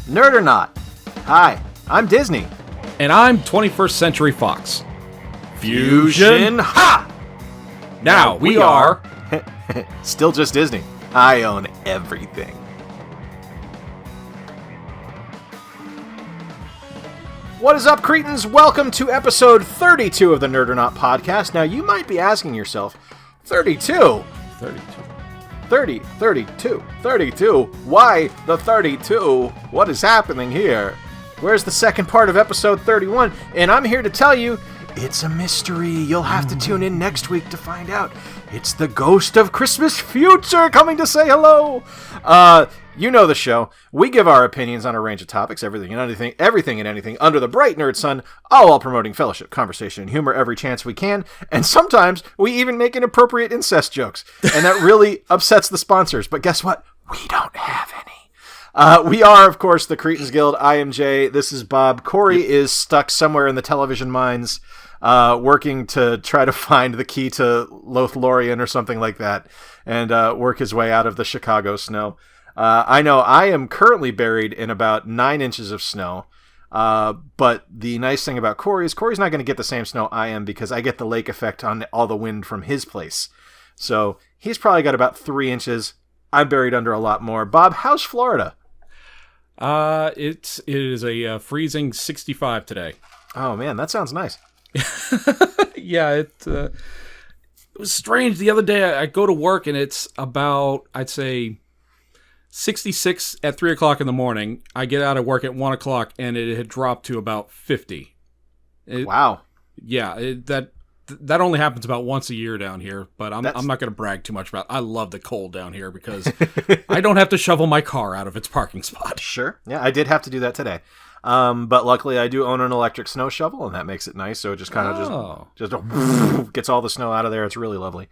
Nerd or not. Hi, I'm Disney. And I'm 21st Century Fox. Fusion Ha! Now we are... Still just Disney. I own everything. What is up, cretins? Welcome to episode 32 of the Nerd or Not podcast. Now, you might be asking yourself, 32? 32. Why the 32? What is happening here? Where's the second part of episode 31? And I'm here to tell you, it's a mystery. You'll have to tune in next week to find out. It's the ghost of Christmas future coming to say hello. You know the show. We give our opinions on a range of topics, everything and anything under the bright nerd sun, all while promoting fellowship, conversation, and humor every chance we can. And sometimes we even make inappropriate incest jokes. And that really upsets the sponsors. But guess what? We don't have any. We are, of course, the Cretins Guild. I am Jay. This is Bob. Corey is stuck somewhere in the television mines, working to try to find the key to Lothlorien or something like that, and work his way out of the Chicago snow. I know I am currently buried in about 9 inches of snow, but the nice thing about Corey is Corey's not going to get the same snow I am because I get the lake effect on all the wind from his place. So he's probably got about 3 inches. I'm buried under a lot more. Bob, how's Florida? It is a freezing 65 today. Oh man, that sounds nice. Yeah, it was strange. The other day I go to work and it's about, I'd say, 66 at 3 o'clock in the morning. I get out of work at 1 o'clock and it had dropped to about 50. Wow. Yeah, that only happens about once a year down here, but I'm not going to brag too much about it. I love the cold down here because I don't have to shovel my car out of its parking spot. Sure. Yeah, I did have to do that today. But luckily I do own an electric snow shovel and that makes it nice. So it just kind of just gets all the snow out of there. It's really lovely.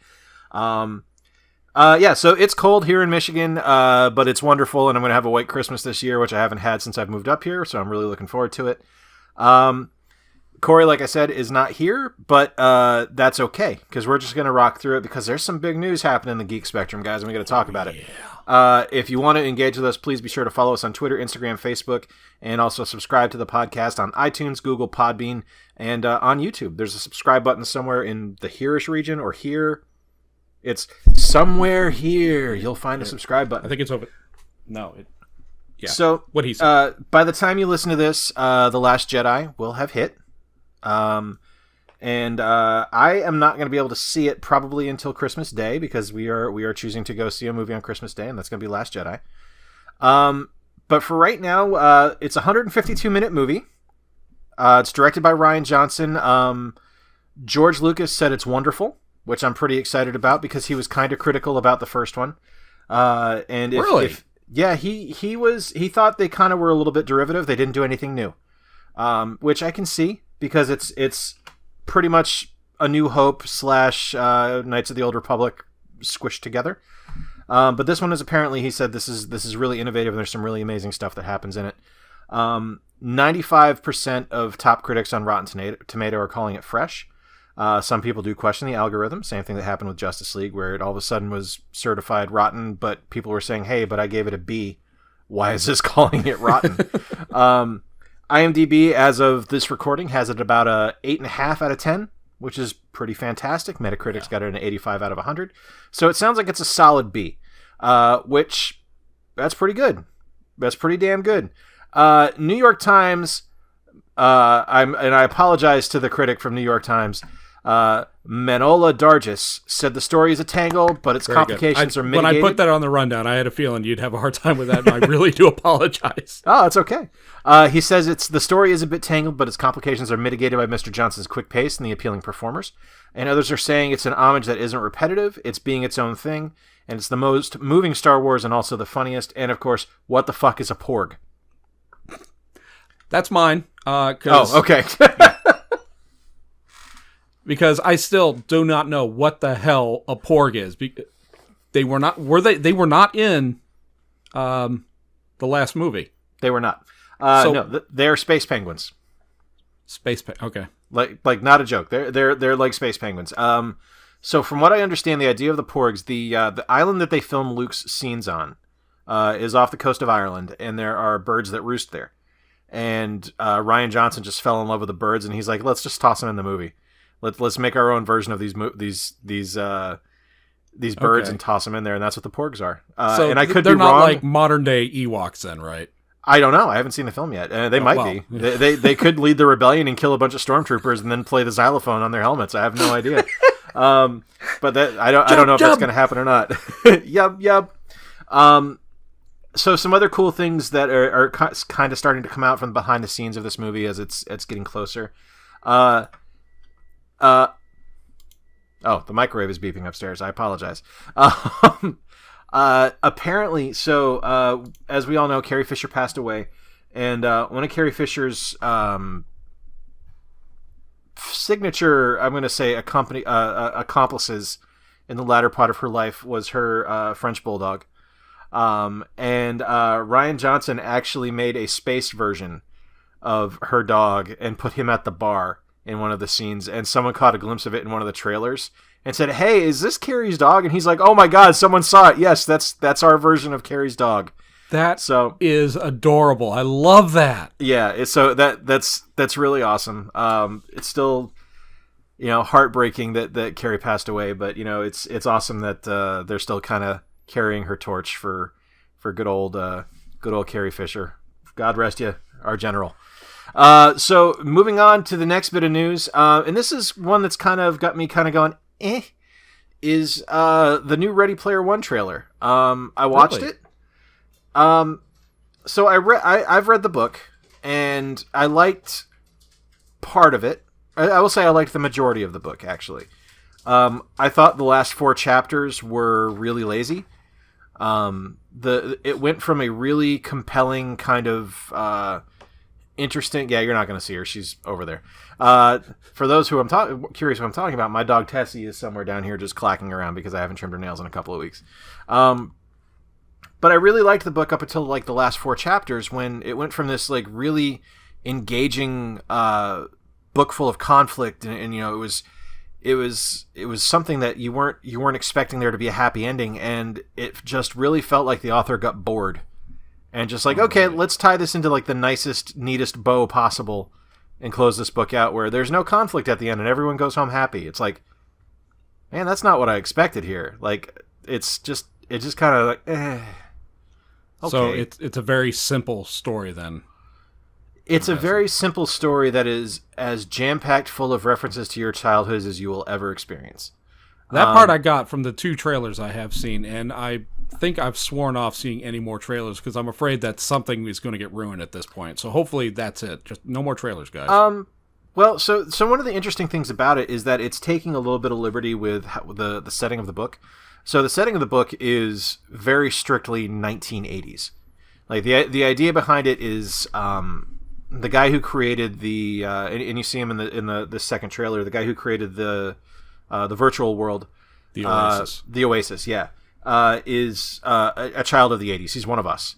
Yeah, so it's cold here in Michigan, but it's wonderful, and I'm going to have a white Christmas this year, which I haven't had since I've moved up here, so I'm really looking forward to it. Corey, like I said, is not here, but that's okay, because we're just going to rock through it, because there's some big news happening in the geek spectrum, guys, and we got to talk about it. If you want to engage with us, please be sure to follow us on Twitter, Instagram, Facebook, and also subscribe to the podcast on iTunes, Google, Podbean, and on YouTube. There's a subscribe button somewhere in the here-ish region, or here. It's somewhere here. You'll find a subscribe button. I think it's over. No. Yeah. So, what he said. By the time you listen to this, The Last Jedi will have hit. And I am not going to be able to see it probably until Christmas Day because we are choosing to go see a movie on Christmas Day, and that's going to be Last Jedi. But for right now, it's a 152-minute movie. It's directed by Rian Johnson. George Lucas said it's wonderful, which I'm pretty excited about because he was kind of critical about the first one. Really? He thought they kind of were a little bit derivative. They didn't do anything new, which I can see because it's pretty much A New Hope / Knights of the Old Republic squished together. But this one is apparently, he said, this is really innovative and there's some really amazing stuff that happens in it. 95% of top critics on Rotten Tomato are calling it fresh. Some people do question the algorithm. Same thing that happened with Justice League, where it all of a sudden was certified rotten, but people were saying, hey, but I gave it a B. Why is this calling it rotten? IMDb, as of this recording, has it about a 8.5 out of 10, which is pretty fantastic. Metacritic's got it an 85 out of 100. So it sounds like it's a solid B, which that's pretty good. That's pretty damn good. New York Times, I apologize to the critic from New York Times. Manola Dargis said the story is a tangle, but its complications are mitigated. When I put that on the rundown, I had a feeling you'd have a hard time with that, and I really do apologize. Oh, it's okay. He says the story is a bit tangled, but its complications are mitigated by Mr. Johnson's quick pace and the appealing performers. And others are saying it's an homage that isn't repetitive, it's being its own thing, and it's the most moving Star Wars and also the funniest. And of course, what the fuck is a porg? That's mine. Okay. Because I still do not know what the hell a porg is. They were not. They were not in the last movie. They were not. No, they're space penguins. Okay. Like not a joke. They're like space penguins. So from what I understand, the idea of the porgs, the island that they film Luke's scenes on, is off the coast of Ireland, and there are birds that roost there. And Ryan Johnson just fell in love with the birds, and he's like, let's just toss them in the movie. Let's make our own version of these birds and toss them in there, and that's what the porgs are. So and I could they're be not wrong. like modern day Ewoks, then, right? I don't know. I haven't seen the film yet. They might be. They could lead the rebellion and kill a bunch of stormtroopers and then play the xylophone on their helmets. I have no idea. But that I don't know if that's going to happen or not. Yep. So some other cool things that are kind of starting to come out from behind the scenes of this movie as it's getting closer. Oh, the microwave is beeping upstairs. I apologize. Apparently, so as we all know, Carrie Fisher passed away, and one of Carrie Fisher's signature, I'm going to say, accomplices in the latter part of her life was her French bulldog. And Ryan Johnson actually made a spaced version of her dog and put him at the bar in one of the scenes, and someone caught a glimpse of it in one of the trailers and said, "Hey, is this Carrie's dog?" And he's like, "Oh my God, someone saw it. Yes, that's our version of Carrie's dog." That is adorable. I love that. Yeah, so that's really awesome. It's still, heartbreaking that Carrie passed away, but it's awesome that they're still kind of carrying her torch for good old Carrie Fisher. God rest you, our general. So moving on to the next bit of news, and this is one that's kind of got me kind of going, is the new Ready Player One trailer. I watched it. So I've read the book, and I liked part of it. I will say I liked the majority of the book, actually. I thought the last 4 chapters were really lazy. It went from a really compelling kind of interesting. Yeah, you're not going to see her; she's over there. For those who curious who I'm talking about, my dog Tessie is somewhere down here just clacking around because I haven't trimmed her nails in a couple of weeks. But I really liked the book up until like the last 4 chapters, when it went from this like really engaging book full of conflict, and it was something that you weren't expecting there to be a happy ending, and it just really felt like the author got bored and just like, okay, let's tie this into like the nicest, neatest bow possible and close this book out where there's no conflict at the end and everyone goes home happy. It's like, man, that's not what I expected here. Like, it just kind of like, Okay. So it's a very simple story then. It's a very simple story that is as jam-packed full of references to your childhood as you will ever experience. That part I got from the 2 trailers I have seen, and I think I've sworn off seeing any more trailers because I'm afraid that something is going to get ruined at this point. So hopefully that's it. Just no more trailers, guys. Well, so one of the interesting things about it is that it's taking a little bit of liberty with the setting of the book. So the setting of the book is very strictly 1980s. Like the idea behind it is the guy who created the and you see him in the second trailer. The guy who created the virtual world, the Oasis, yeah, is a child of the 80s. He's one of us,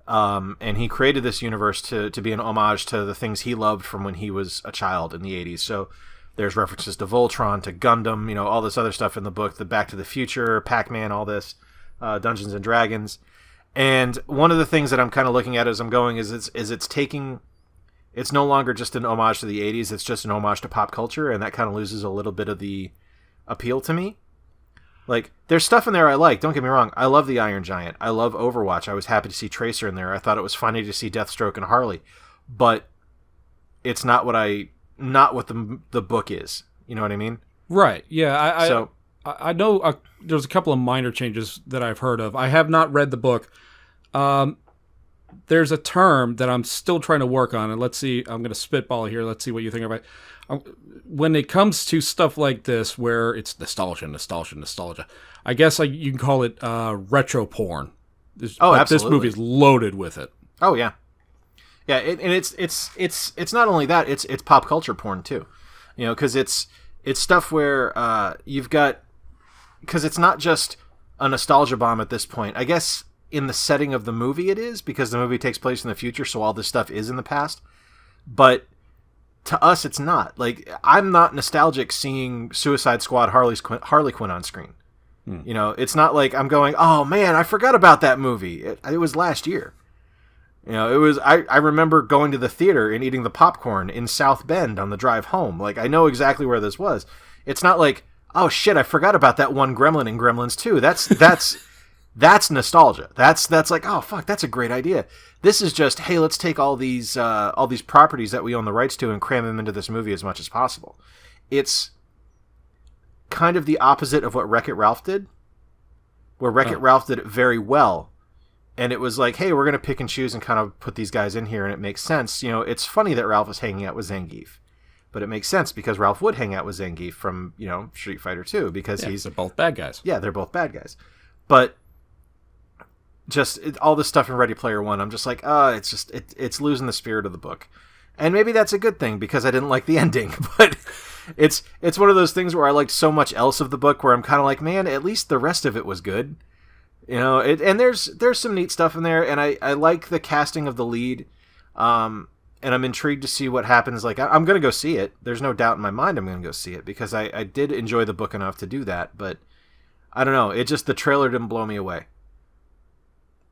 and he created this universe to be an homage to the things he loved from when he was a child in the 80s. So there's references to Voltron, to Gundam, all this other stuff in the book, the Back to the Future, Pac-Man, all this, Dungeons and Dragons. And one of the things that I'm kind of looking at as I'm going is it's no longer just an homage to the 80s, it's just an homage to pop culture, and that kind of loses a little bit of the appeal to me. Like, there's stuff in there I like, don't get me wrong. I love the Iron Giant. I love Overwatch. I was happy to see Tracer in there. I thought it was funny to see Deathstroke and Harley. But it's not what the book is. You know what I mean? Right. Yeah. I know there's a couple of minor changes that I've heard of. I have not read the book. There's a term that I'm still trying to work on, and let's see. I'm going to spitball here. Let's see what you think about it. When it comes to stuff like this, where it's nostalgia, I guess you can call it retro porn. Absolutely. This movie is loaded with it. Oh yeah. Yeah, and it's not only that, it's pop culture porn too, because it's stuff where you've got, because it's not just a nostalgia bomb at this point. I guess in the setting of the movie it is, because the movie takes place in the future, so all this stuff is in the past. But to us, it's not. Like, I'm not nostalgic seeing Suicide Squad Harley Quinn on screen. You know, it's not like I'm going, oh man, I forgot about that movie. It was last year. You know, it was. I remember going to the theater and eating the popcorn in South Bend on the drive home. Like, I know exactly where this was. It's not like, oh shit, I forgot about that one Gremlin in Gremlins 2. That's nostalgia. That's like, oh fuck, that's a great idea. This is just, hey, let's take all these properties that we own the rights to and cram them into this movie as much as possible. It's kind of the opposite of what Wreck-It Ralph did, where Wreck-It Ralph did it very well. And it was like, hey, we're going to pick and choose and kind of put these guys in here, and it makes sense. You know, it's funny that Ralph is hanging out with Zangief. But it makes sense because Ralph would hang out with Zangief from, you know, Street Fighter 2 because they're both bad guys. Yeah, they're both bad guys. But just all this stuff in Ready Player One, I'm just like, it's losing the spirit of the book. And maybe that's a good thing because I didn't like the ending. But it's one of those things where I liked so much else of the book where I'm kind of like, man, at least the rest of it was good. You know, and there's some neat stuff in there, and I like the casting of the lead, and I'm intrigued to see what happens. Like, I'm going to go see it. There's no doubt in my mind I'm going to go see it, because I did enjoy the book enough to do that, but I don't know. It just, the trailer didn't blow me away.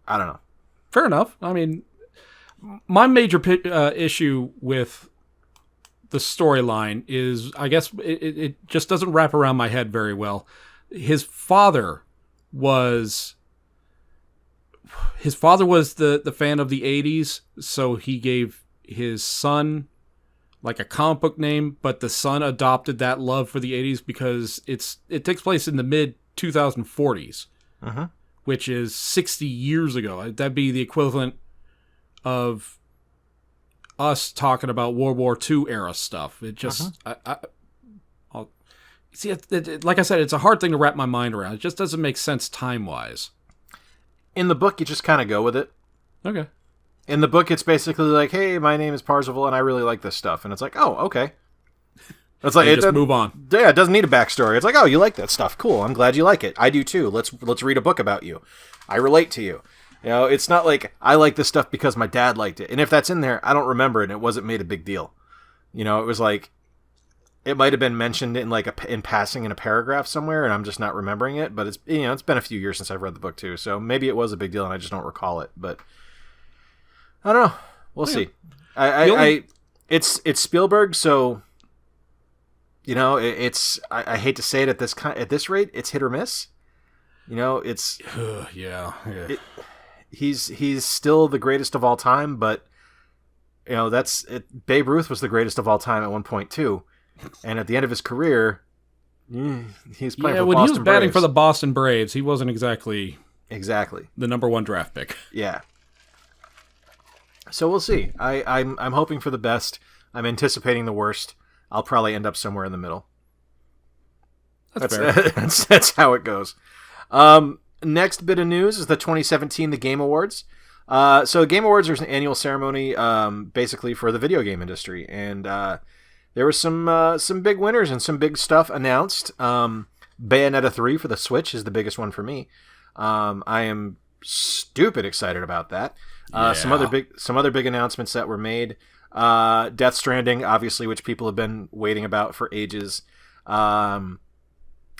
I don't know. Fair enough. I mean, my major issue with the storyline is, I guess, it just doesn't wrap around my head very well. His father was the fan of the 80s, so he gave his son like a comic book name, but the son adopted that love for the 80s because it takes place in the mid 2040s, which is 60 years ago. That'd be the equivalent of us talking about World War II era stuff. It just see, like I said, it's a hard thing to wrap my mind around. It just doesn't make sense time-wise. In the book, you just kind of go with it. Okay. In the book, it's basically like, hey, my name is Parzival, and I really like this stuff. And it's like, oh, okay. It's like, just move on. Yeah, it doesn't need a backstory. It's like, oh, you like that stuff. Cool. I'm glad you like it. I do too. Let's read a book about you. I relate to you. You know, it's not like I like this stuff because my dad liked it. And if that's in there, I don't remember it, and it wasn't made a big deal. You know, it was like, it might have been mentioned in in passing in a paragraph somewhere, and I'm just not remembering it. But it's, you know, it's been a few years since I've read the book too, so maybe it was a big deal and I just don't recall it. But I don't know. We'll see. It's Spielberg, so you know, I hate to say it at this rate, it's hit or miss. You know, it's yeah. He's still the greatest of all time, but you know, Babe Ruth was the greatest of all time at one point too. And at the end of his career, he's playing for when Boston he was batting Braves. for the Boston Braves, he wasn't exactly the number one draft pick. Yeah. So we'll see. I'm hoping for the best. I'm anticipating the worst. I'll probably end up somewhere in the middle. That's fair. That's how it goes. Next bit of news is the 2017 The Game Awards. So Game Awards are an annual ceremony, basically for the video game industry, and there were some big winners and some big stuff announced. Bayonetta 3 for the Switch is the biggest one for me. I am stupid excited about that. Some other big announcements that were made. Death Stranding, obviously, which people have been waiting about for ages.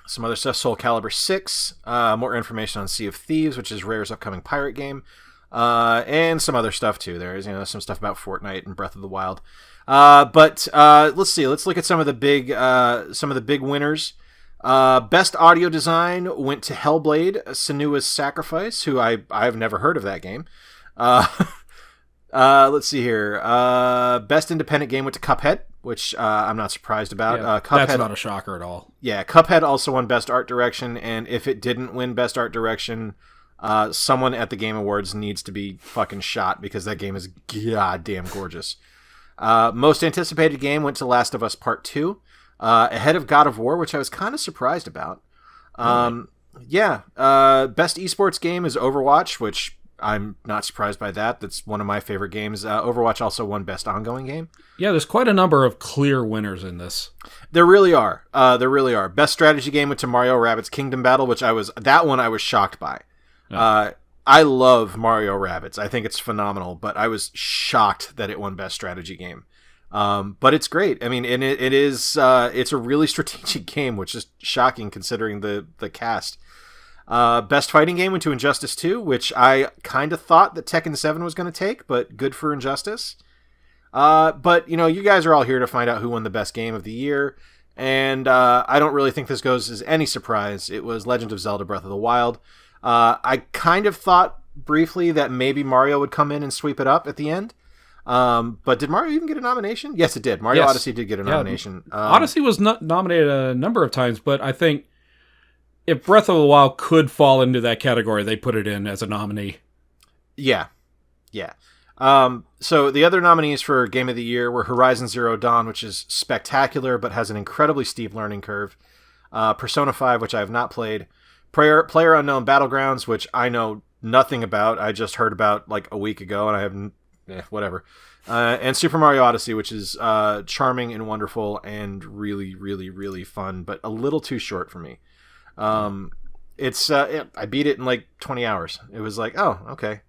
Some other stuff, Soul Calibur 6, more information on Sea of Thieves, which is Rare's upcoming pirate game, and some other stuff too. There's, you know, some stuff about Fortnite and Breath of the Wild. But let's see. Let's look at some of the big winners. Best audio design went to Hellblade: Senua's Sacrifice, who I've never heard of that game. Let's see here. Best independent game went to Cuphead, which I'm not surprised about. Yeah, Cuphead, that's not a shocker at all. Yeah, Cuphead also won Best Art Direction, and if it didn't win Best Art Direction, someone at the Game Awards needs to be fucking shot, because that game is goddamn gorgeous. Most anticipated game went to Last of Us Part 2, ahead of God of War, which I was kind of surprised about. Yeah, best esports game is Overwatch, which I'm not surprised by that. That's one of my favorite games. Overwatch also won best ongoing game. Yeah, there's quite a number of clear winners in this. There really are. Best strategy game went to Mario Rabbids Kingdom Battle, which I was shocked by. Yeah. I love Mario Rabbids. I think it's phenomenal, but I was shocked that it won best strategy game. But it's great. I mean, and it's a really strategic game, which is shocking considering the cast. Best fighting game went to Injustice 2, which I kind of thought that Tekken 7 was going to take, but good for Injustice. But, you guys are all here to find out who won the best game of the year, and I don't really think this goes as any surprise. It was Legend of Zelda Breath of the Wild. I kind of thought briefly that maybe Mario would come in and sweep it up at the end. But did Mario even get a nomination? Yes, it did. Mario Odyssey did get a nomination. Odyssey was nominated a number of times, but I think if Breath of the Wild could fall into that category, they put it in as a nominee. Yeah. So the other nominees for Game of the Year were Horizon Zero Dawn, which is spectacular but has an incredibly steep learning curve. Persona 5, which I have not played. PlayerUnknown Battlegrounds, which I know nothing about. I just heard about like a week ago, and I haven't... whatever. And Super Mario Odyssey, which is charming and wonderful and really, really, really fun, but a little too short for me. I beat it in like 20 hours. It was like, oh, okay.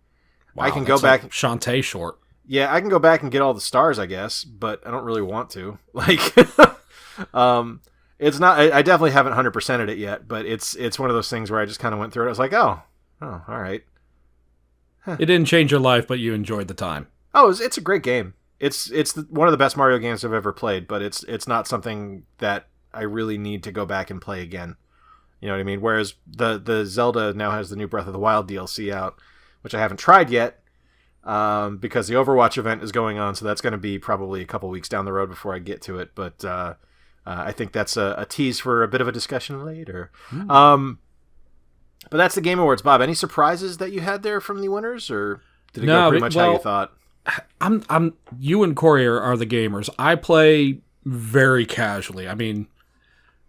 Wow, I can go back. Shantae short. Yeah, I can go back and get all the stars, I guess, but I don't really want to. Like, it's not. I definitely haven't 100%ed it yet, but it's one of those things where I just kind of went through it. I was like, oh, all right. Huh. It didn't change your life, but you enjoyed the time. Oh, it's a great game. It's one of the best Mario games I've ever played, but it's not something that I really need to go back and play again. You know what I mean? Whereas the Zelda now has the new Breath of the Wild DLC out, which I haven't tried yet, because the Overwatch event is going on, so that's going to be probably a couple weeks down the road before I get to it. But I think that's a tease for a bit of a discussion later. But that's the Game Awards, Bob. Any surprises that you had there from the winners, or did it go pretty much how you thought? You and Corey are the gamers. I play very casually. I mean,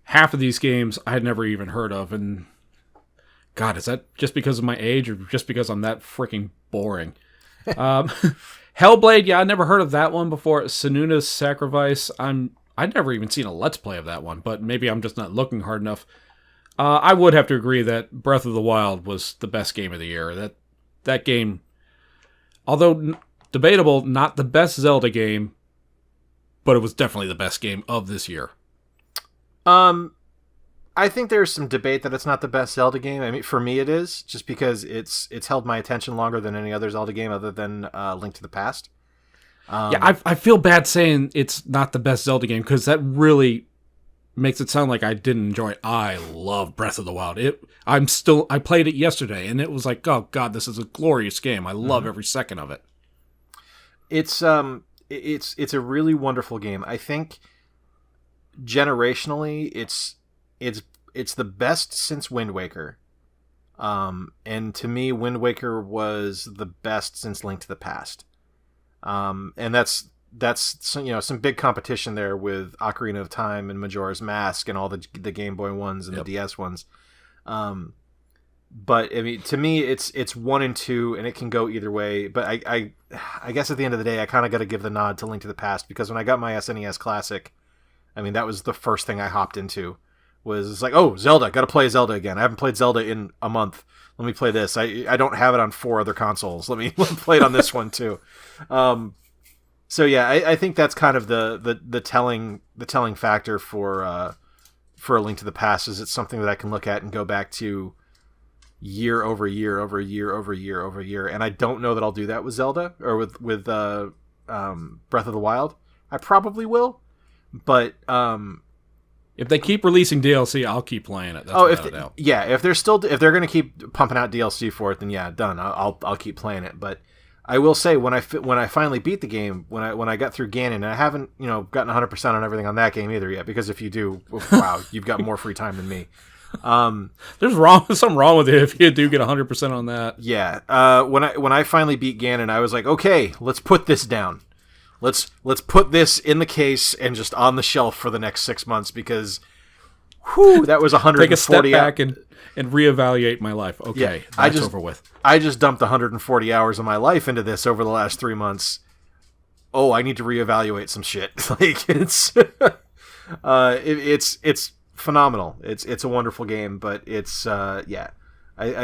half of these games I had never even heard of, and God, is that just because of my age or just because I'm that freaking boring? Hellblade, yeah, I never heard of that one before. Senuna's Sacrifice, I'd never even seen a Let's Play of that one, but maybe I'm just not looking hard enough. I would have to agree that Breath of the Wild was the best game of the year. That game, although debatable, not the best Zelda game, but it was definitely the best game of this year. I think there's some debate that it's not the best Zelda game. I mean, for me it is, just because it's held my attention longer than any other Zelda game other than Link to the Past. Yeah, I feel bad saying it's not the best Zelda game, because that really makes it sound like I didn't enjoy it. I love Breath of the Wild. I played it yesterday, and it was like, oh God, this is a glorious game. I love every second of it. It's a really wonderful game. I think generationally, it's the best since Wind Waker. And to me, Wind Waker was the best since Link to the Past. And that's some big competition there with Ocarina of Time and Majora's Mask and all the Game Boy ones and the DS ones. But I mean, to me, it's 1 and 2, and it can go either way. But I guess at the end of the day, I kind of got to give the nod to Link to the Past, because when I got my SNES Classic, I mean, that was the first thing I hopped into. Was like, oh, Zelda, got to play Zelda again. I haven't played Zelda in a month. Let me play this. I don't have it on 4 other consoles. Let me play it on this one too. So yeah, I think that's kind of the telling factor for A Link to the Past, is it's something that I can look at and go back to year over year over year over year over year. And I don't know that I'll do that with Zelda or with Breath of the Wild. I probably will, but if they keep releasing DLC, I'll keep playing it. That's if they're going to keep pumping out DLC for it, then yeah, done. I'll keep playing it. But I will say, when I finally beat the game, when I got through Ganon, and I haven't gotten 100% on everything on that game either yet, because if you do, wow, you've got more free time than me. There's something wrong with it if you do get 100% on that. Yeah. When I finally beat Ganon, I was like, okay, let's put this down. Let's put this in the case and just on the shelf for the next 6 months, because that was 140. Take a step back and reevaluate my life. Okay, yeah, that's over with. I just dumped 140 hours of my life into this over the last 3 months. Oh, I need to reevaluate some shit. Like, it's phenomenal. It's a wonderful game, but it's I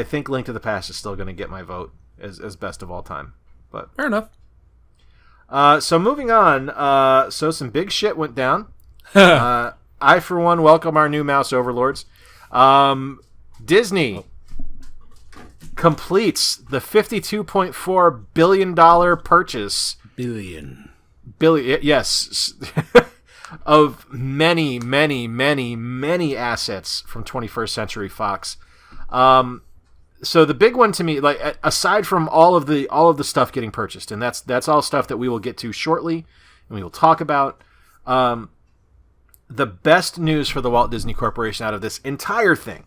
think Link to the Past is still going to get my vote as best of all time. But fair enough. So moving on, so some big shit went down. I, for one, welcome our new mouse overlords. Disney completes the $52.4 billion purchase. Billion, yes. Of many, many, many, many assets from 21st Century Fox. So the big one to me, like aside from all of the stuff getting purchased, and that's all stuff that we will get to shortly, and we will talk about. The best news for the Walt Disney Corporation out of this entire thing,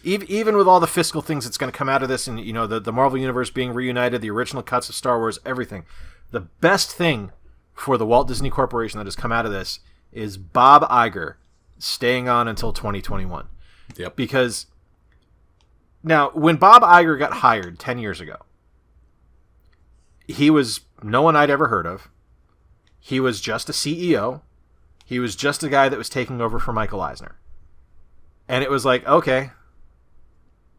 even with all the fiscal things that's going to come out of this, and the Marvel Universe being reunited, the original cuts of Star Wars, everything, the best thing for the Walt Disney Corporation that has come out of this is Bob Iger staying on until 2021. Yep. Because now, when Bob Iger got hired 10 years ago, he was no one I'd ever heard of. He was just a CEO. He was just a guy that was taking over for Michael Eisner. And it was like, okay,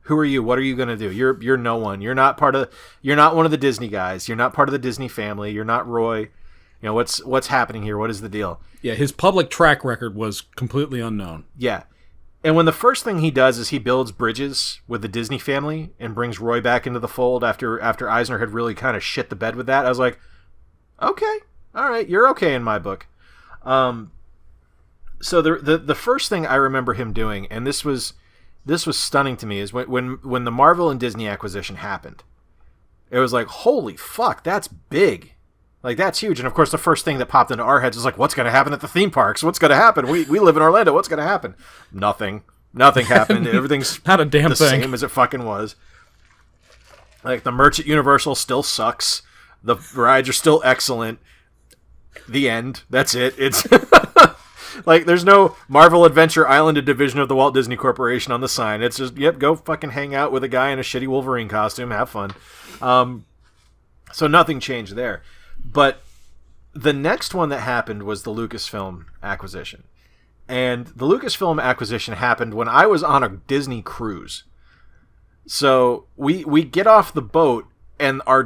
who are you? What are you going to do? You're no one. You're not one of the Disney guys. You're not part of the Disney family. You're not Roy. What's happening here? What is the deal? Yeah, his public track record was completely unknown. Yeah. And when the first thing he does is he builds bridges with the Disney family and brings Roy back into the fold after Eisner had really kind of shit the bed with that, I was like, okay, all right, you're okay in my book. So the first thing I remember him doing, and this was stunning to me, is when the Marvel and Disney acquisition happened. It was like, holy fuck, that's big. Like, that's huge. And, of course, the first thing that popped into our heads is like, what's going to happen at the theme parks? What's going to happen? We live in Orlando. What's going to happen? Nothing. Nothing happened. Everything's not a damn the thing. Same as it fucking was. Like, the merch at Universal still sucks. The rides are still excellent. The end. That's it. It's like, there's no Marvel Adventure Island, a division of the Walt Disney Corporation on the sign. It's just, yep, go fucking hang out with a guy in a shitty Wolverine costume. Have fun. So nothing changed there. But the next one that happened was the Lucasfilm acquisition. And the Lucasfilm acquisition happened when I was on a Disney cruise. So we get off the boat, and our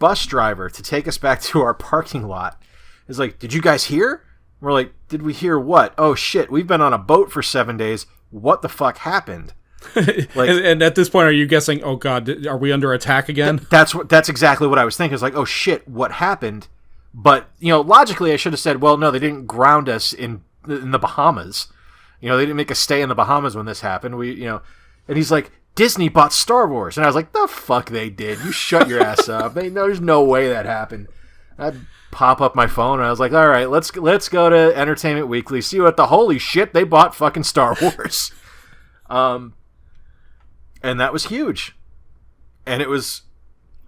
bus driver, to take us back to our parking lot, is like, did you guys hear? We're like, did we hear what? Oh, shit, we've been on a boat for 7 days. What the fuck happened? Like, and at this point, are you guessing, oh god, are we under attack again? That's exactly what I was thinking. It's like, oh shit, what happened? But logically, I should have said, well, no, they didn't ground us in the Bahamas. They didn't make us stay in the Bahamas when this happened. And he's like, Disney bought Star Wars, and I was like, the fuck they did? You shut your ass up. There's no way that happened. I'd pop up my phone, and I was like, all right, let's go to Entertainment Weekly, see what the holy shit, they bought fucking Star Wars. And that was huge. And it was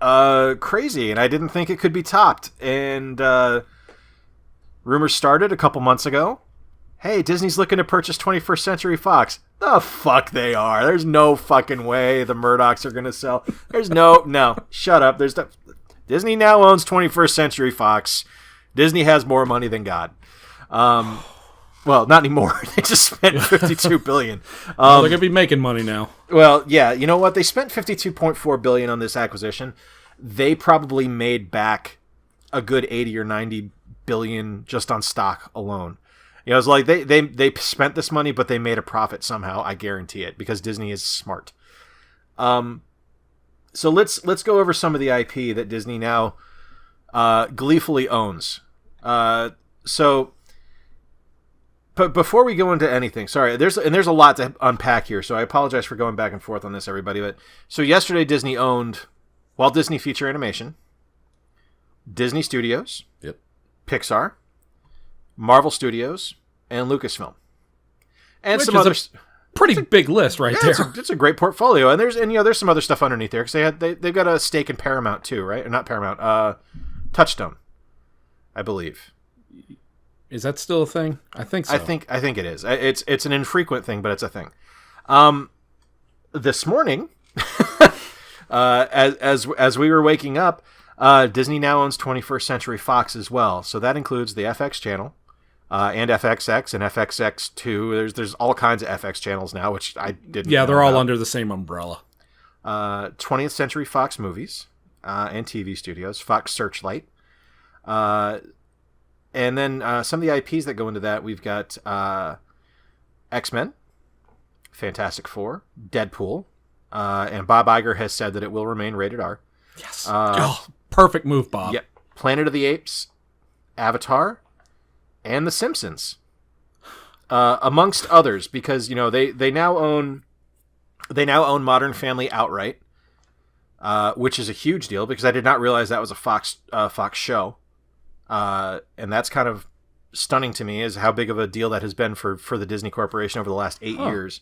crazy, and I didn't think it could be topped. And rumors started a couple months ago. Hey, Disney's looking to purchase 21st Century Fox. The fuck they are. There's no fucking way the Murdochs are going to sell. There's no, shut up. Disney now owns 21st Century Fox. Disney has more money than God. Well, not anymore. They just spent $52 billion. They're going to be making money now. Well, yeah. You know what? They spent $52.4 billion on this acquisition. They probably made back a good 80 or 90 billion just on stock alone. It's like they spent this money, but they made a profit somehow. I guarantee it, because Disney is smart. So let's go over some of the IP that Disney now gleefully owns. But before we go into anything, sorry, there's a lot to unpack here, so I apologize for going back and forth on this, everybody. But so yesterday, Disney owned Walt Disney Feature Animation, Disney Studios, yep, Pixar, Marvel Studios, and Lucasfilm, and which some is others. Pretty big list right there. It's a great portfolio, and there's some other stuff underneath there, because they've got a stake in Paramount too, right? Or not Paramount, Touchstone, I believe. Is that still a thing? I think so. I think it is. It's an infrequent thing, but it's a thing. This morning, as we were waking up, Disney now owns 21st Century Fox as well. So that includes the FX channel, and FXX and FXX2. There's all kinds of FX channels now, which I didn't. Yeah, they're all about. under the same umbrella. 20th Century Fox Movies and TV Studios, Fox Searchlight. And then some of the IPs that go into that, we've got X-Men, Fantastic Four, Deadpool, and Bob Iger has said that it will remain rated R. Yes. Perfect move, Bob. Yep. Planet of the Apes, Avatar, and The Simpsons, amongst others, because they now own Modern Family outright, which is a huge deal because I did not realize that was a Fox show, and that's kind of stunning to me, is how big of a deal that has been for the Disney Corporation over the last 8 years.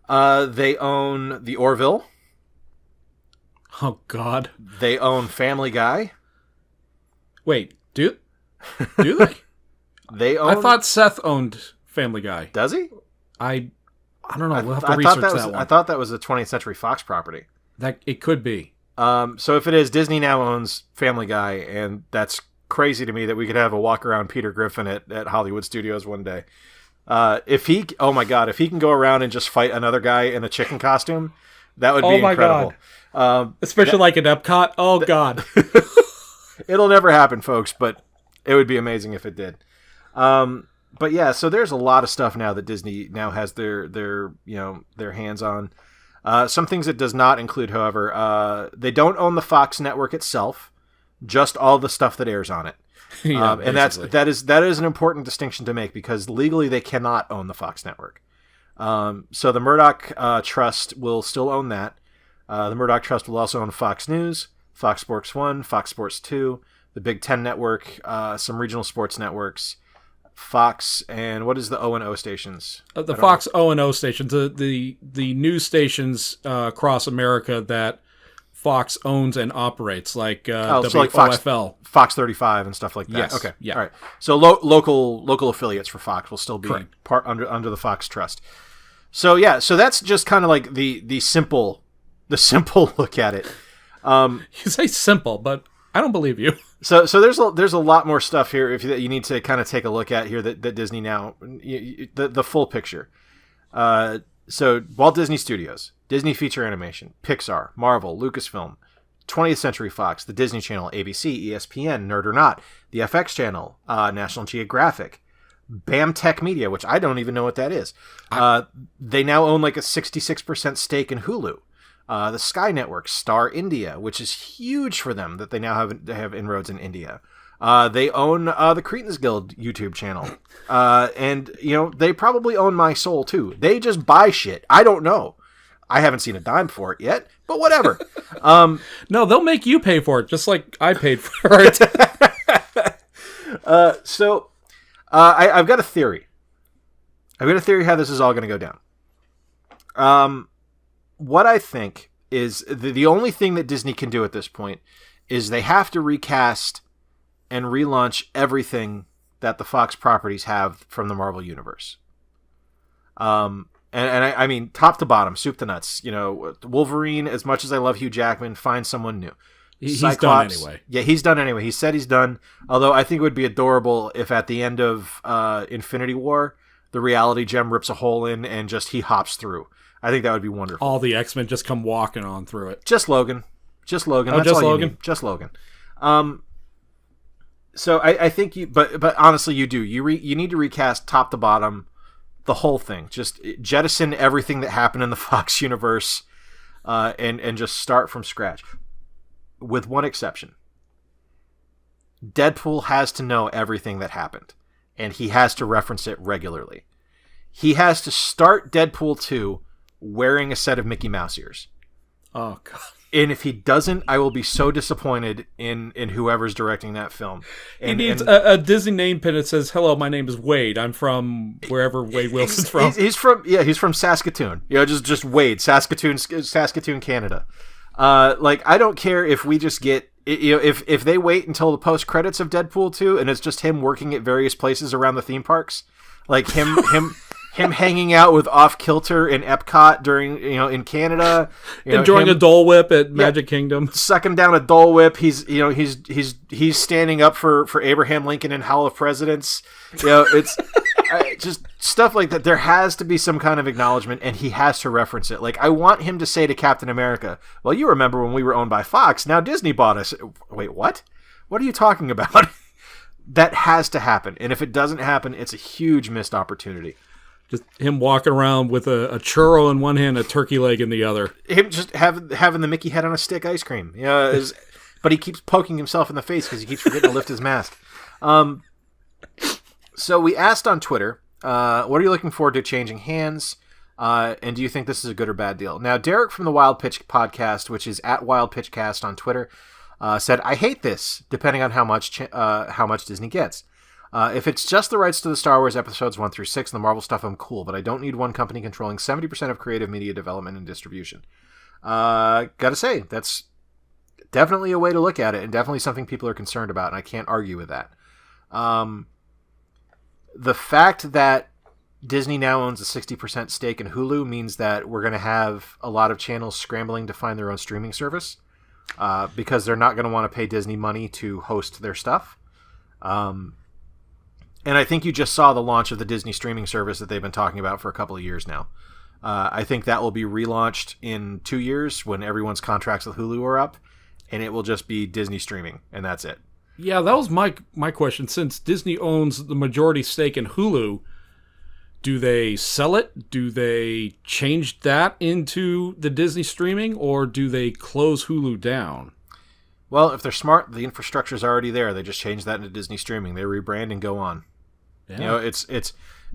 They own The Orville. Oh God. They own Family Guy. Wait, do they? They own. I thought Seth owned Family Guy. Does he? I don't know. We'll have to research that one. I thought that was a 20th Century Fox property. That it could be. So if it is, Disney now owns Family Guy, and that's crazy to me that we could have a walk around Peter Griffin at Hollywood Studios one day. If he can go around and just fight another guy in a chicken costume, that would be incredible. Especially like at Epcot. Oh God. It'll never happen, folks, but it would be amazing if it did. But yeah, so there's a lot of stuff now that Disney now has their hands on. Some things it does not include, however, they don't own the Fox network itself, just all the stuff that airs on it. And that is an important distinction to make, because legally they cannot own the Fox network. So the Murdoch Trust will still own that. The Murdoch Trust will also own Fox News, Fox Sports 1, Fox Sports 2, the Big Ten Network, some regional sports networks, Fox, and what is the O&O stations? The Fox O&O stations, the news stations across America that Fox owns and operates, like WOFL. Fox 35 and stuff like that. Yes. Okay. Yeah. All right. So local affiliates for Fox will still be part under the Fox Trust. So yeah, so that's just kind of like the simple look at it. You say simple, but I don't believe you. So there's a lot more stuff here that you need to kind of take a look at here that Disney now, the full picture. So Walt Disney Studios, Disney Feature Animation, Pixar, Marvel, Lucasfilm, 20th Century Fox, the Disney Channel, ABC, ESPN, Nerd or Not, the FX Channel, National Geographic, BAMTech Media, which I don't even know what that is. They now own like a 66% stake in Hulu. The Sky Network, Star India, which is huge for them that they now have inroads in India. They own the Cretans Guild YouTube channel. And, they probably own My Soul, too. They just buy shit. I don't know. I haven't seen a dime for it yet, but whatever. No, they'll make you pay for it, just like I paid for it. I've got a theory. I've got a theory how this is all going to go down. What I think is the only thing that Disney can do at this point is they have to recast and relaunch everything that the Fox properties have from the Marvel Universe. And I mean, top to bottom, soup to nuts. Wolverine, as much as I love Hugh Jackman, find someone new. He's done anyway. Yeah, he's done anyway. He said he's done. Although I think it would be adorable if at the end of Infinity War, the reality gem rips a hole in and just he hops through. I think that would be wonderful. All the X-Men just come walking on through it. Just Logan. Oh, That's just all Logan? You need. Just Logan. So I think but honestly, you do. You need to recast top to bottom the whole thing. Just jettison everything that happened in the Fox universe, and just start from scratch. With one exception. Deadpool has to know everything that happened, and he has to reference it regularly. He has to start Deadpool 2 wearing a set of Mickey Mouse ears. Oh, God. And if he doesn't, I will be so disappointed in whoever's directing that film. He needs a Disney name pin that says, "Hello, my name is Wade. I'm from wherever Wade Wilson's from." He's from Saskatoon. Just Wade, Saskatoon, Canada. I don't care if we just get, if they wait until the post credits of Deadpool 2 and it's just him working at various places around the theme parks, like him hanging out with Off Kilter in Epcot during, in Canada, enjoying a Dole Whip at Magic Kingdom, sucking down a Dole Whip. He's standing up for Abraham Lincoln in Hall of Presidents. It's just stuff like that. There has to be some kind of acknowledgement, and he has to reference it. Like, I want him to say to Captain America, "Well, you remember when we were owned by Fox? Now Disney bought us." Wait, what? What are you talking about? That has to happen, and if it doesn't happen, it's a huge missed opportunity. Just him walking around with a churro in one hand, a turkey leg in the other. Him just having the Mickey head on a stick ice cream. But he keeps poking himself in the face because he keeps forgetting to lift his mask. So we asked on Twitter, what are you looking forward to changing hands? And do you think this is a good or bad deal? Now, Derek from the Wild Pitch podcast, which is at Wild Pitchcast on Twitter, said, I hate this, depending on how much Disney gets. If it's just the rights to the Star Wars episodes 1 through 6 and the Marvel stuff, I'm cool, but I don't need one company controlling 70% of creative media development and distribution. Gotta say, that's definitely a way to look at it, and definitely something people are concerned about, and I can't argue with that. The fact that Disney now owns a 60% stake in Hulu means that we're going to have a lot of channels scrambling to find their own streaming service, because they're not going to want to pay Disney money to host their stuff. And I think you just saw the launch of the Disney streaming service that they've been talking about for a couple of years now. I think that will be relaunched in 2 years when everyone's contracts with Hulu are up, and it will just be Disney streaming, and that's it. Yeah, that was my question. Since Disney owns the majority stake in Hulu, do they sell it? Do they change that into the Disney streaming, or do they close Hulu down? Well, if they're smart, the infrastructure's already there. They just change that into Disney streaming. They rebrand and go on. Yeah. It's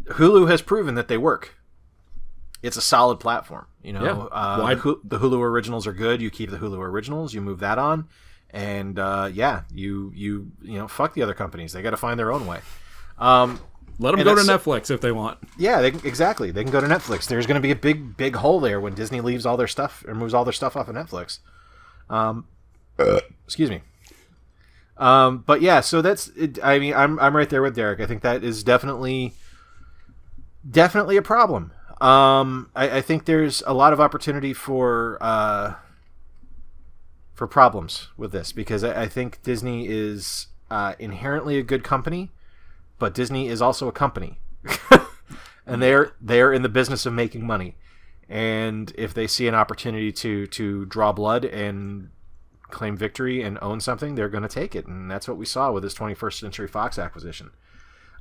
Hulu has proven that they work. It's a solid platform. The Hulu originals are good. You keep the Hulu originals. You move that on, and you fuck the other companies. They got to find their own way. Let them go to Netflix if they want. Yeah, exactly. They can go to Netflix. There's going to be a big hole there when Disney leaves all their stuff or moves all their stuff off of Netflix. Excuse me. But yeah, so that's it. I mean, I'm right there with Derek. I think that is definitely a problem. I think there's a lot of opportunity for problems with this, because I think Disney is inherently a good company, but Disney is also a company, and they're in the business of making money. And if they see an opportunity to draw blood and claim victory and own something, they're going to take it, and that's what we saw with this 21st Century Fox acquisition.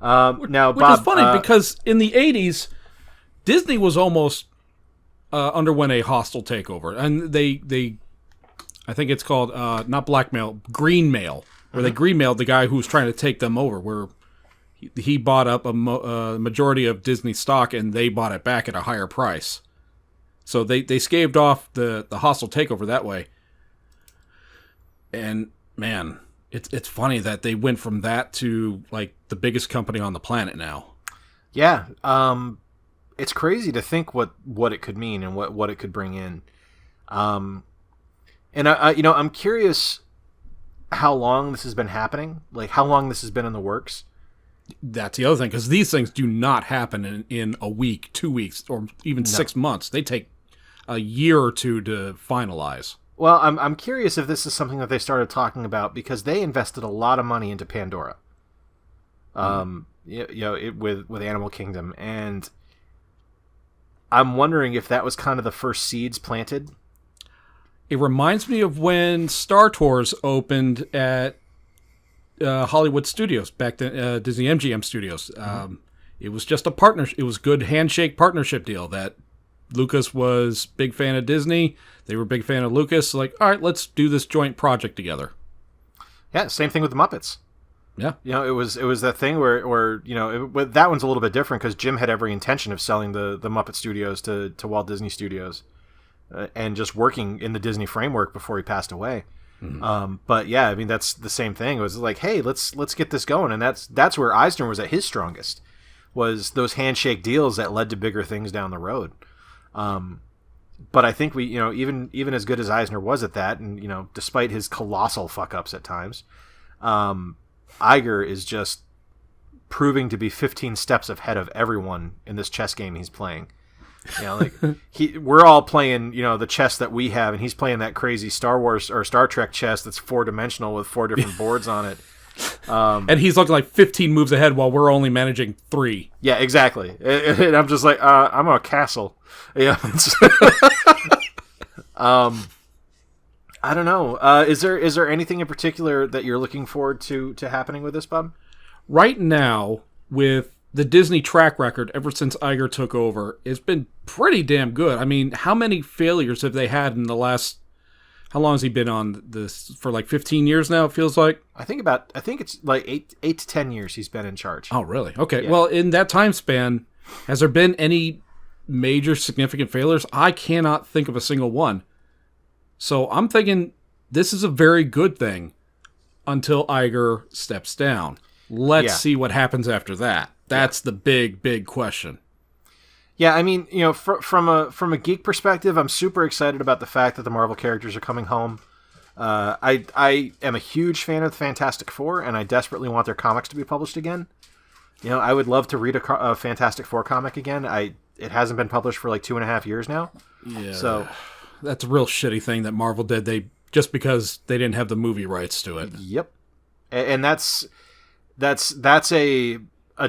Now, which Bob, is funny because in the 80s, Disney was almost underwent a hostile takeover, and they I think it's called not blackmail, greenmail, where they greenmailed the guy who was trying to take them over, where he bought up a majority of Disney stock and they bought it back at a higher price. So they staved off the hostile takeover that way. And man, it's funny that they went from that to like the biggest company on the planet now. Yeah, it's crazy to think what it could mean and what it could bring in. And I'm curious how long this has been happening, like how long this has been in the works. That's the other thing, because these things do not happen in a week, 2 weeks, or even 6 months. They take a year or two to finalize. Well, I'm curious if this is something that they started talking about, because they invested a lot of money into Pandora. With Animal Kingdom, and I'm wondering if that was kind of the first seeds planted. It reminds me of when Star Tours opened at Hollywood Studios, back then, Disney MGM Studios. It was just a partnership. It was a good handshake partnership deal that Lucas was big fan of Disney. They were a big fan of Lucas. Like, all right, let's do this joint project together. Yeah, same thing with the Muppets. Yeah, it was that thing where that one's a little bit different because Jim had every intention of selling the Muppet Studios to Walt Disney Studios, and just working in the Disney framework before he passed away. Mm-hmm. But yeah, I mean that's the same thing. It was like, hey, let's get this going, and that's where Eisner was at his strongest, was those handshake deals that led to bigger things down the road. But I think we, even as good as Eisner was at that, and despite his colossal fuck ups at times, Iger is just proving to be 15 steps ahead of everyone in this chess game he's playing. We're all playing, the chess that we have, and he's playing that crazy Star Wars or Star Trek chess that's 4-dimensional with 4 different boards on it. And he's looking like 15 moves ahead while we're only managing 3. Yeah, exactly. And I'm just like, I'm a castle. Yeah. I don't know. Is there anything in particular that you're looking forward to happening with this, Bob? Right now, with the Disney track record ever since Iger took over has been pretty damn good. I mean, how many failures have they had in the last? How long has he been on this for? Like 15 years now. It feels like. I think it's like 8 to 10 years he's been in charge. Oh, really? Okay. Yeah. Well, in that time span, has there been any major significant failures? I cannot think of a single one. So I'm thinking this is a very good thing until Iger steps down. Let's see what happens after that. That's the big question. Yeah, I mean, you know, from a geek perspective, I'm super excited about the fact that the Marvel characters are coming home. I am a huge fan of the Fantastic Four, and I desperately want their comics to be published again. You know, I would love to read a Fantastic Four comic again. It hasn't been published for like 2.5 years now. Yeah. So that's a real shitty thing that Marvel did. Just because they didn't have the movie rights to it. Yep. And that's a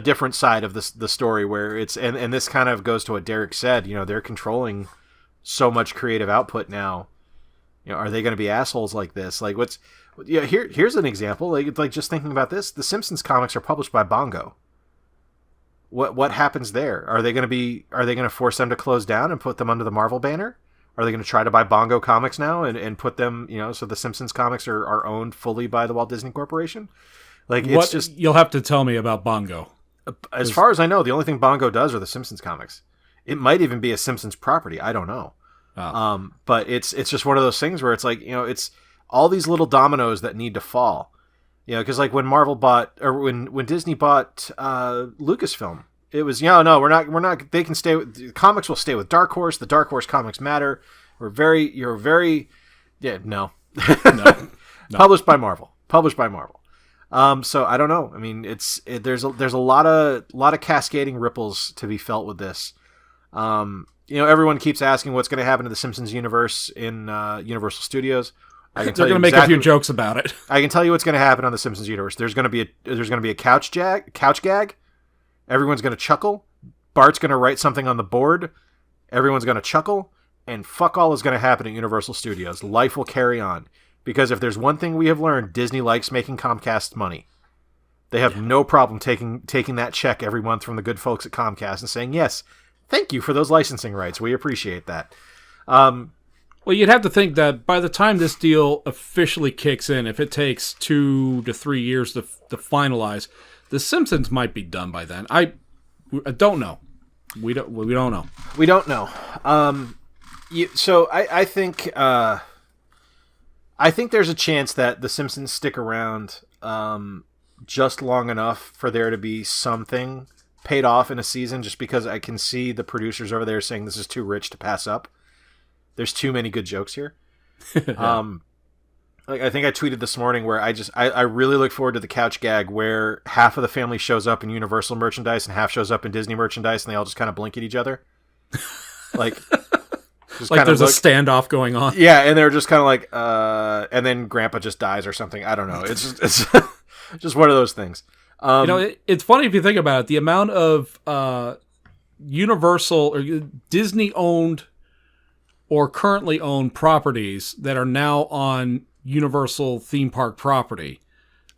different side of the story where it's and this kind of goes to what Derek said. You know, they're controlling so much creative output now. You know, are they going to be assholes like this? Like, here's an example. Like just thinking about this, the Simpsons comics are published by Bongo. What happens there? Are they going to force them to close down and put them under the Marvel banner? Are they going to try to buy Bongo Comics now and put them, you know, so the Simpsons comics are owned fully by the Walt Disney Corporation? Like, it's just... You'll have to tell me about Bongo. As far as I know, the only thing Bongo does are the Simpsons comics. It might even be a Simpsons property. I don't know. Oh. But it's just one of those things where it's like, you know, it's all these little dominoes that need to fall. You know, because like when Marvel bought, or when Disney bought Lucasfilm, it was, no, we're not, they can stay with, the comics will stay with Dark Horse. The Dark Horse comics matter. No. Published by Marvel. So I don't know. I mean, there's a lot of cascading ripples to be felt with this. You know, everyone keeps asking what's going to happen to the Simpsons universe in Universal Studios. They're going to make a few jokes about it. I can tell you what's going to happen on the Simpsons universe. There's going to be a couch gag. Everyone's going to chuckle. Bart's going to write something on the board. Everyone's going to chuckle. And fuck all is going to happen at Universal Studios. Life will carry on. Because if there's one thing we have learned, Disney likes making Comcast money. They have no problem taking that check every month from the good folks at Comcast and saying, yes, thank you for those licensing rights. We appreciate that. Well, you'd have to think that by the time this deal officially kicks in, if it takes 2 to 3 years to finalize, The Simpsons might be done by then. I don't know. We don't know. We don't know. So I think there's a chance that The Simpsons stick around just long enough for there to be something paid off in a season, just because I can see the producers over there saying this is too rich to pass up. There's too many good jokes here. Like I think I tweeted this morning where I really look forward to the couch gag where half of the family shows up in Universal merchandise and half shows up in Disney merchandise, and they all just kind of blink at each other. Like there's a standoff going on. Yeah, and they're just kind of like, and then Grandpa just dies or something. I don't know. It's just one of those things. It's funny if you think about it. The amount of Universal or Disney-owned or currently owned properties that are now on Universal theme park property.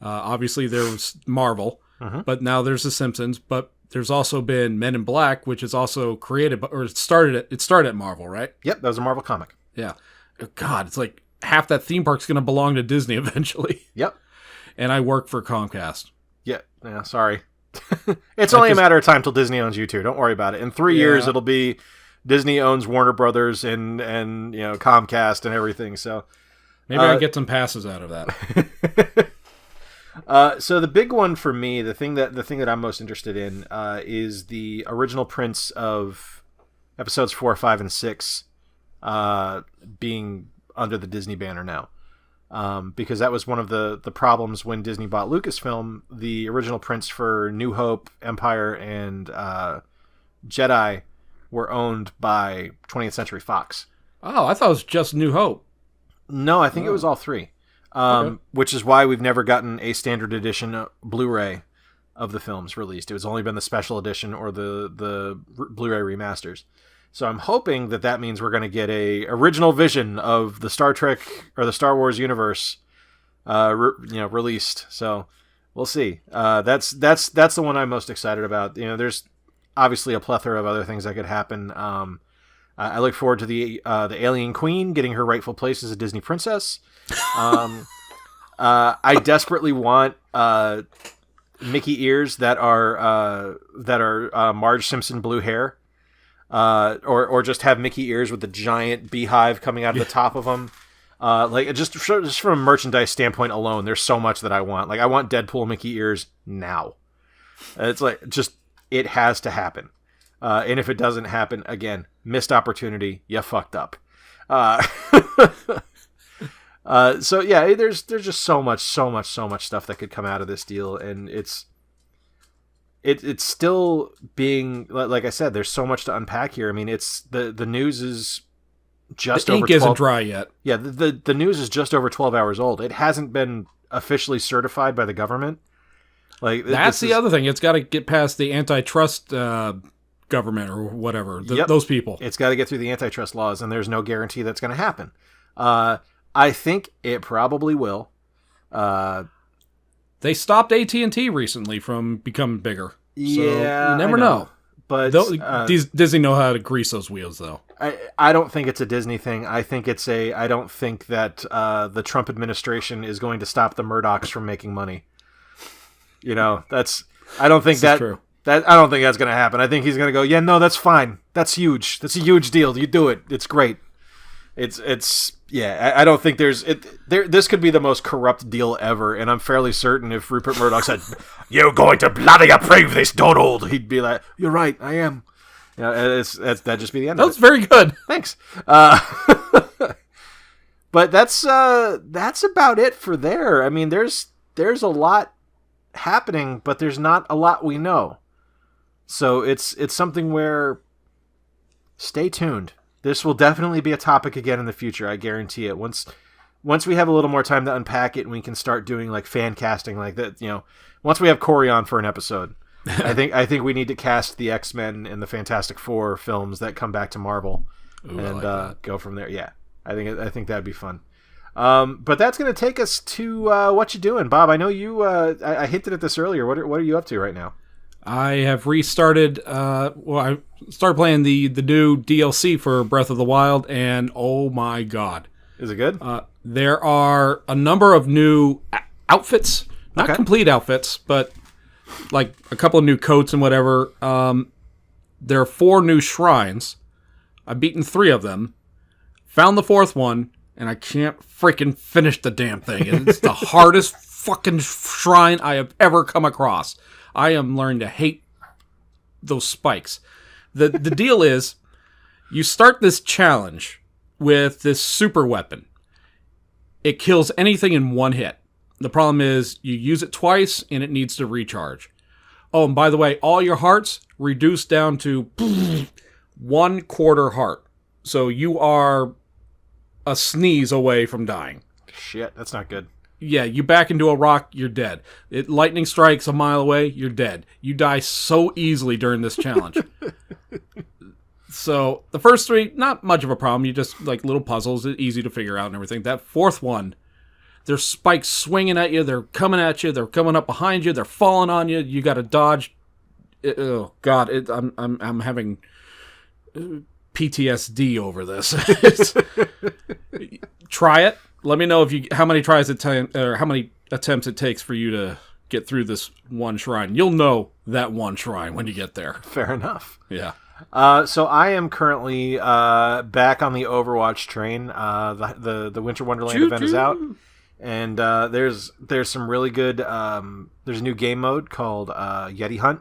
Obviously, there was Marvel, but now there's The Simpsons. But there's also been Men in Black, which is also created, or it started at Marvel, right? Yep, that was a Marvel comic. Yeah. God, it's like half that theme park's going to belong to Disney eventually. Yep. And I work for Comcast. Yeah, sorry. It's only a matter of time till Disney owns you too. Don't worry about it. In 3 years, it'll be Disney owns Warner Brothers and Comcast and everything. So maybe I get some passes out of that. So the big one for me, the thing that I'm most interested in, is the original prints of episodes 4, 5, and 6 being under the Disney banner now. Because that was one of the problems when Disney bought Lucasfilm. The original prints for New Hope, Empire, and Jedi were owned by 20th Century Fox. Oh, I thought it was just New Hope. No, I think it was all three. Okay. Which is why we've never gotten a standard edition Blu-ray of the films released. It's only been the special edition or the Blu-ray remasters. So I'm hoping that means we're going to get a original vision of the Star Trek or the Star Wars universe, released. So we'll see. That's the one I'm most excited about. You know, there's obviously a plethora of other things that could happen. I look forward to the Alien Queen getting her rightful place as a Disney princess. I desperately want Mickey ears that are Marge Simpson blue hair, or just have Mickey ears with the giant beehive coming out of the top of them. Like just from a merchandise standpoint alone, there's so much that I want. Like I want Deadpool Mickey ears now. It's like it has to happen. And if it doesn't happen, again, missed opportunity. You fucked up. So yeah, there's just so much stuff that could come out of this deal, and it's still being, like I said, there's so much to unpack here. I mean, it's the news is just the over ink 12, isn't dry yet. Yeah, the news is just over 12 hours old. It hasn't been officially certified by the government. Like that's the other thing. It's got to get past the antitrust government or whatever. Those people. It's got to get through the antitrust laws, and there's no guarantee that's going to happen. I think it probably will. They stopped AT&T recently from becoming bigger. Yeah, so you never know. But Disney know how to grease those wheels, though. I don't think it's a Disney thing. I don't think that the Trump administration is going to stop the Murdochs from making money. You know, I don't think that's true. I don't think that's going to happen. I think he's going to go, yeah, no, that's fine. That's huge. That's a huge deal. You do it. It's great. Yeah, I don't think this could be the most corrupt deal ever, and I'm fairly certain if Rupert Murdoch said, "You're going to bloody approve this, Donald," he'd be like, "You're right, I am." You know, that'd just be the end of it. That was very good. Thanks. But that's about it for there. I mean, there's a lot happening, but there's not a lot we know. So it's something where stay tuned. This will definitely be a topic again in the future. I guarantee it. Once we have a little more time to unpack it and we can start doing like fan casting like that, you know, once we have Corey on for an episode, I think we need to cast the X-Men and the Fantastic Four films that come back to Marvel. Ooh, and go from there. Yeah. I think that'd be fun. But that's going to take us to what you doing, Bob. I know you I hinted at this earlier. What are you up to right now? I have restarted. I started playing the new DLC for Breath of the Wild, and oh my god, is it good? There are a number of new outfits, not complete outfits, but like a couple of new coats and whatever. There are 4 new shrines. I've beaten 3 of them, found the 4th one, and I can't freaking finish the damn thing. It's the hardest fucking shrine I have ever come across. I am learning to hate those spikes. The deal is, you start this challenge with this super weapon. It kills anything in 1 hit. The problem is, you use it twice, and it needs to recharge. Oh, and by the way, all your hearts reduce down to 1/4 heart. So you are a sneeze away from dying. Shit, that's not good. Yeah, you back into a rock, you're dead. Lightning strikes a mile away, you're dead. You die so easily during this challenge. So, the first 3, not much of a problem. You just, like, little puzzles, easy to figure out and everything. That 4th one, there's spikes swinging at you, they're coming up behind you, they're falling on you, you gotta dodge. Oh, God, I'm having PTSD over this. Try it. Let me know how many how many attempts it takes for you to get through this one shrine. You'll know that one shrine when you get there. Fair enough. Yeah. So I am currently back on the Overwatch train. The Winter Wonderland event is out, and there's some really good. There's a new game mode called Yeti Hunt,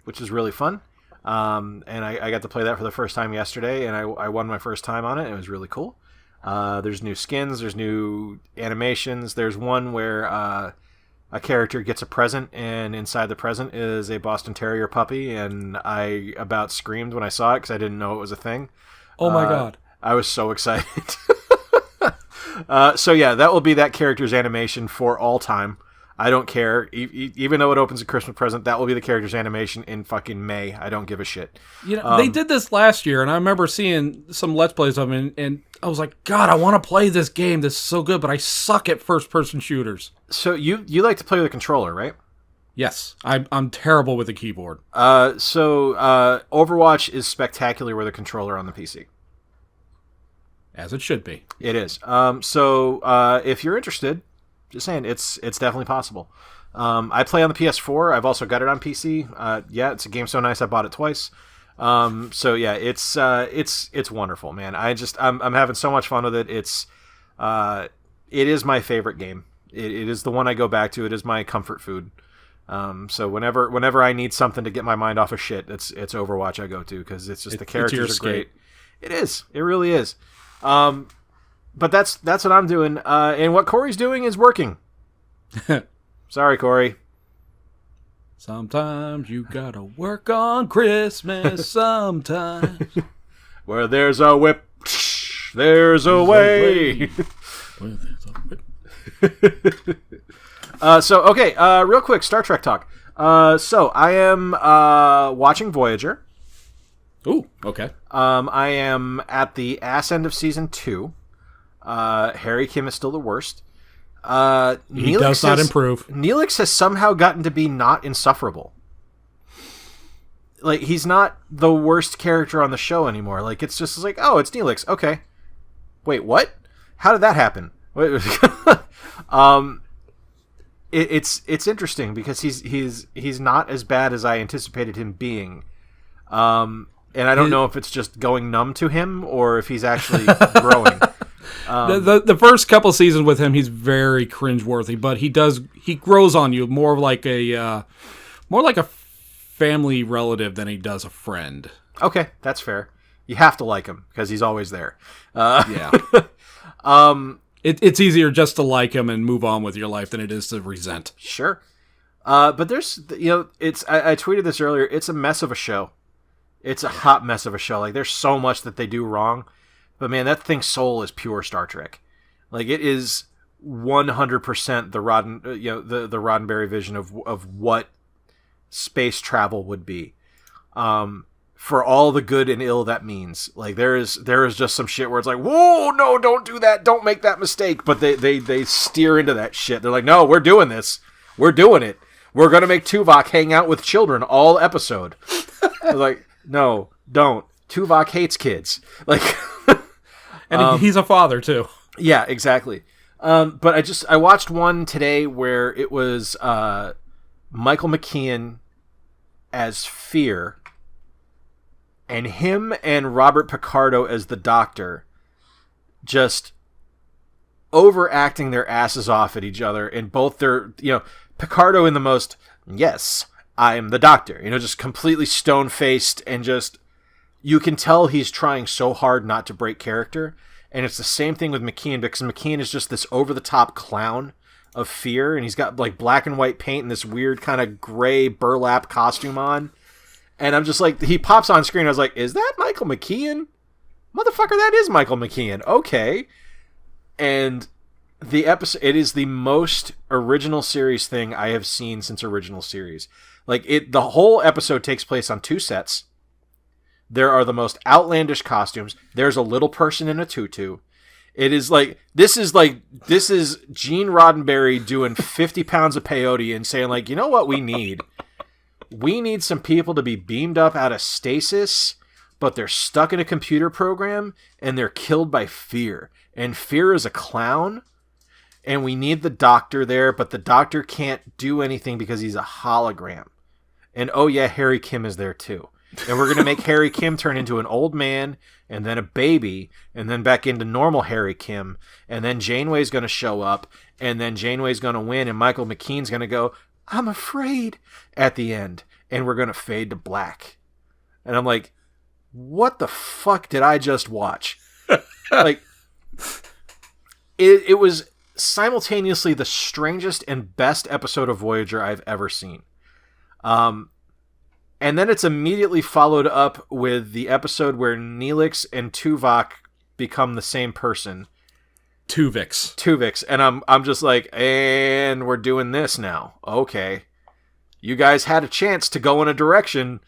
which is really fun. And I got to play that for the first time yesterday, and I won my first time on it. It was really cool. There's new skins, there's new animations. There's one where a character gets a present, and inside the present is a Boston Terrier puppy, and I about screamed when I saw it because I didn't know it was a thing. Oh my god. I was so excited. So yeah, that will be that character's animation for all time. I don't care. Even though it opens a Christmas present, that will be the character's animation in fucking May. I don't give a shit. You know, they did this last year, and I remember seeing some Let's Plays of it, and I was like, God, I want to play this game. This is so good, but I suck at first-person shooters. So you like to play with a controller, right? Yes, I'm terrible with the keyboard. So Overwatch is spectacular with a controller on the PC. As it should be. It is. So if you're interested, just saying, it's definitely possible. I play on the PS4. I've also got it on PC. Yeah, it's a game so nice I bought it twice. So yeah, it's wonderful, man. I'm having so much fun with it. It is my favorite game. It is the one I go back to. It is my comfort food. So whenever I need something to get my mind off of shit, it's Overwatch I go to, because it's just the characters are great. It is. It really is. But that's what I'm doing. And what Corey's doing is working. Sorry, Corey. Sometimes you gotta work on Christmas. Sometimes. Where there's a whip, there's a way. Where there's a whip. So okay, real quick, Star Trek talk. So I am watching Voyager. Ooh, okay. I am at the ass end of season 2. Harry Kim is still the worst. He does not improve. Neelix has somehow gotten to be not insufferable. Like, he's not the worst character on the show anymore. Like, it's just like, oh, it's Neelix. Okay. Wait, what? How did that happen? It's interesting because he's not as bad as I anticipated him being. And I don't know if it's just going numb to him or if he's actually growing. The first couple seasons with him, he's very cringeworthy, but he grows on you more like a family relative than he does a friend. Okay, that's fair. You have to like him because he's always there. Yeah. It's easier just to like him and move on with your life than it is to resent. Sure. But there's, I tweeted this earlier. It's a mess of a show. It's a hot mess of a show. Like, there's so much that they do wrong. But man, that thing's soul is pure Star Trek. Like, it is 100% the Roddenberry vision of what space travel would be. For all the good and ill that means. Like, there is just some shit where it's like, whoa, no, don't do that, don't make that mistake. But they steer into that shit. They're like, no, we're doing this. We're doing it. We're gonna make Tuvok hang out with children all episode. They're like, no, don't. Tuvok hates kids. Like, and he's a father too. Yeah, exactly. But I watched one today where it was Michael McKean as Fear, and him and Robert Picardo as the Doctor, just overacting their asses off at each other, and both their, Picardo in the most, yes, I am the Doctor, just completely stone-faced, and just, you can tell he's trying so hard not to break character. And it's the same thing with McKean, because McKean is just this over-the-top clown of Fear, and he's got like black and white paint and this weird kind of gray burlap costume on. And I'm just like, he pops on screen, I was like, is that Michael McKean? Motherfucker, that is Michael McKean. Okay. And the episode, it is the most original series thing I have seen since original series. Like, the whole episode takes place on 2 sets. There are the most outlandish costumes. There's a little person in a tutu. It is like, this is Gene Roddenberry doing 50 pounds of peyote and saying, like, you know what we need? We need some people to be beamed up out of stasis, but they're stuck in a computer program and they're killed by Fear. And Fear is a clown. And we need the Doctor there, but the Doctor can't do anything because he's a hologram. And oh yeah, Harry Kim is there too. And we're going to make Harry Kim turn into an old man, and then a baby, and then back into normal Harry Kim, and then Janeway's going to show up, and then Janeway's going to win, and Michael McKean's going to go, I'm afraid, at the end, and we're going to fade to black. And I'm like, what the fuck did I just watch? Like, it was simultaneously the strangest and best episode of Voyager I've ever seen. And then it's immediately followed up with the episode where Neelix and Tuvok become the same person. Tuvix. And I'm just like, and we're doing this now. Okay. You guys had a chance to go in a direction.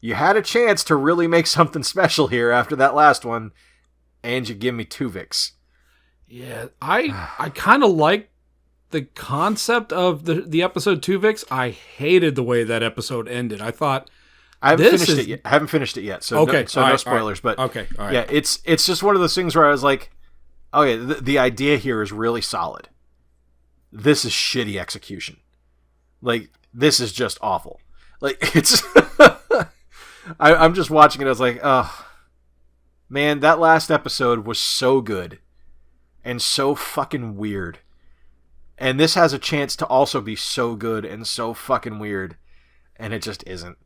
You had a chance to really make something special here after that last one. And you give me Tuvix. Yeah, I kind of like the concept of the episode 2, Vix, I hated the way that episode ended. I thought I haven't finished it yet. So okay, no spoilers. But okay, all right. Yeah, it's just one of those things where I was like, okay, the idea here is really solid. This is shitty execution. Like, this is just awful. Like, it's I'm just watching it. I was like, oh man, that last episode was so good and so fucking weird. And this has a chance to also be so good and so fucking weird, and it just isn't.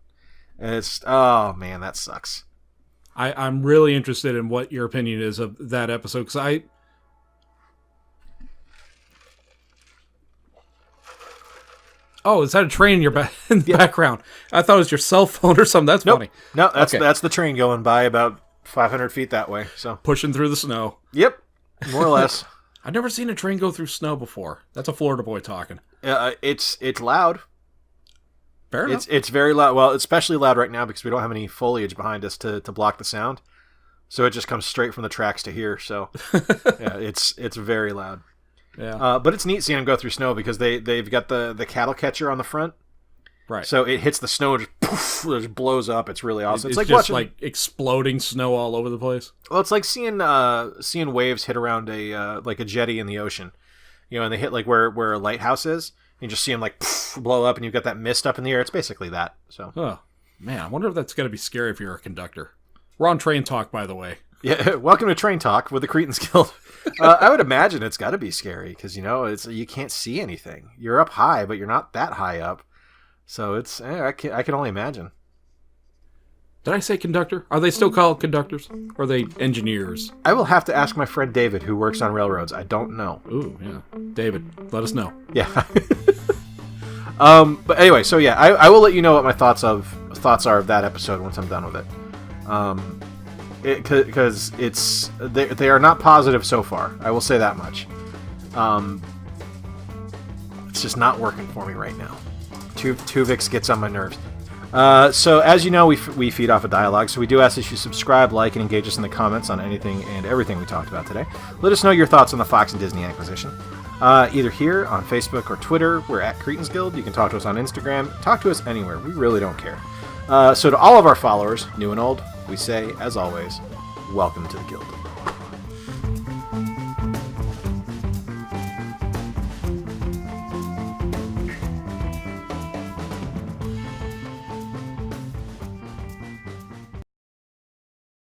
And it's, oh man, that sucks. I'm really interested in what your opinion is of that episode, because Oh, is that a train in your in the background? I thought it was your cell phone or something. That's funny. No, that's the train going by about 500 feet that way. So pushing through the snow. Yep, more or less. I've never seen a train go through snow before. That's a Florida boy talking. It's loud. Fair enough. It's very loud. Well, it's especially loud right now because we don't have any foliage behind us to block the sound. So it just comes straight from the tracks to here. So yeah, it's very loud. Yeah. But it's neat seeing them go through snow because they've got the cattle catcher on the front. Right. So it hits the snow and just poof, it just blows up. It's really awesome. It's like just watching, like exploding snow all over the place. Well, it's like seeing waves hit around a like a jetty in the ocean, and they hit like where a lighthouse is. You just see them like poof, blow up, and you've got that mist up in the air. It's basically that. So. Oh man, I wonder if that's gonna be scary if you're a conductor. We're on Train Talk, by the way. Yeah, welcome to Train Talk with the Cretans Guild. I would imagine it's got to be scary because you can't see anything. You're up high, but you're not that high up. So it's I can only imagine. Did I say conductor? Are they still called conductors? Or are they engineers? I will have to ask my friend David, who works on railroads. I don't know. Ooh, yeah. David, let us know. Yeah. But anyway, so yeah, I will let you know what my thoughts are of that episode once I'm done with it. Because they are not positive so far. I will say that much. It's just not working for me right now. Tuvix gets on my nerves. So as you know, we feed off of dialogue, so we do ask that you subscribe, like, and engage us in the comments on anything and everything we talked about today. Let us know your thoughts on the Fox and Disney acquisition. Either here on Facebook or Twitter. We're at Cretans Guild. You can talk to us on Instagram. Talk to us anywhere. We really don't care. So to all of our followers, new and old, we say, as always, welcome to the Guild.